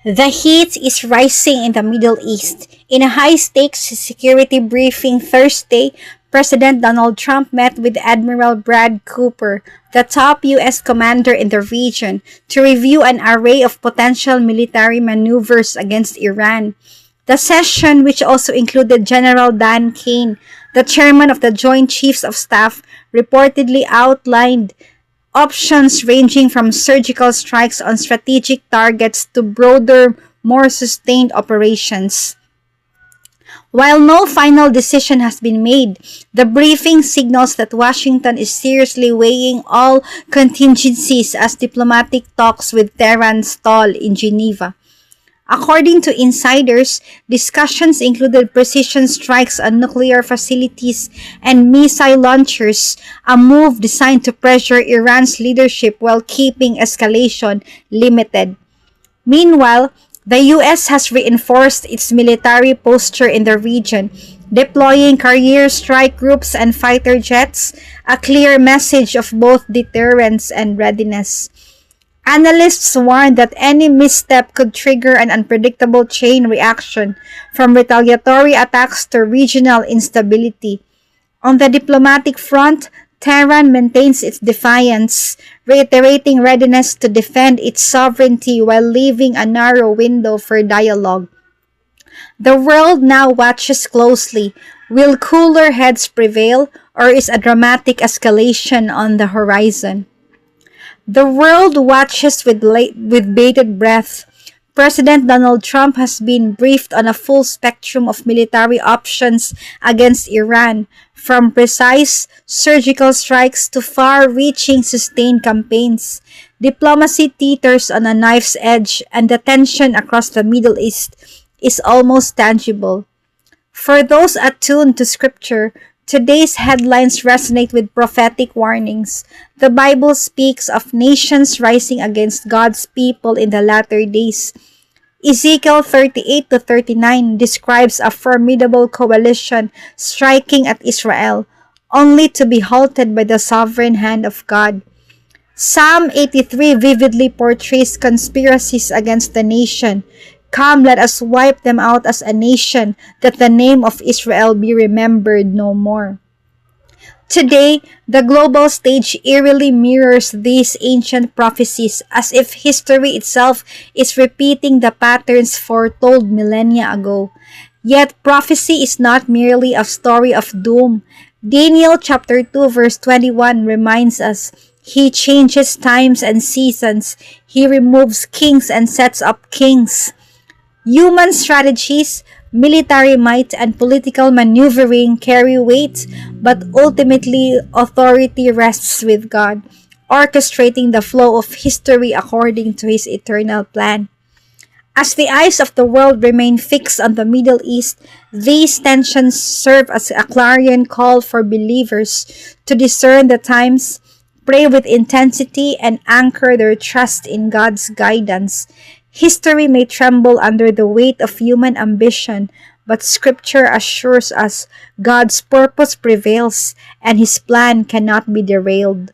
The heat is rising in the Middle East. In a high-stakes security briefing Thursday, President Donald Trump met with Admiral Brad Cooper, the top U.S. commander in the region, to review an array of potential military maneuvers against Iran. The session, which also included General Dan Kane, the chairman of the Joint Chiefs of Staff, reportedly outlined options ranging from surgical strikes on strategic targets to broader, more sustained operations. While no final decision has been made, the briefing signals that Washington is seriously weighing all contingencies as diplomatic talks with Tehran stall in Geneva. According to insiders, discussions included precision strikes on nuclear facilities and missile launchers, a move designed to pressure Iran's leadership while keeping escalation limited. Meanwhile, the U.S. has reinforced its military posture in the region, deploying carrier strike groups and fighter jets, a clear message of both deterrence and readiness. Analysts warn that any misstep could trigger an unpredictable chain reaction, from retaliatory attacks to regional instability. On the diplomatic front, Tehran maintains its defiance, reiterating readiness to defend its sovereignty while leaving a narrow window for dialogue. The world now watches closely. Will cooler heads prevail, or is a dramatic escalation on the horizon? The world watches with bated breath. President Donald Trump has been briefed on a full spectrum of military options against Iran, from precise surgical strikes to far-reaching sustained campaigns. Diplomacy teeters on a knife's edge, and the tension across the Middle East is almost tangible. For those attuned to Scripture, today's headlines resonate with prophetic warnings. The Bible speaks of nations rising against God's people in the latter days. Ezekiel 38 to 39 describes a formidable coalition striking at Israel, only to be halted by the sovereign hand of God. Psalm 83 vividly portrays conspiracies against the nation. Come, let us wipe them out as a nation, that the name of Israel be remembered no more. Today, the global stage eerily mirrors these ancient prophecies, as if history itself is repeating the patterns foretold millennia ago. Yet prophecy is not merely a story of doom. Daniel chapter 2 verse 21 reminds us, He changes times and seasons. He removes kings and sets up kings. Human strategies, military might, and political maneuvering carry weight, but ultimately authority rests with God, orchestrating the flow of history according to His eternal plan. As the eyes of the world remain fixed on the Middle East, these tensions serve as a clarion call for believers to discern the times, pray with intensity, and anchor their trust in God's guidance. History may tremble under the weight of human ambition, but Scripture assures us God's purpose prevails and His plan cannot be derailed.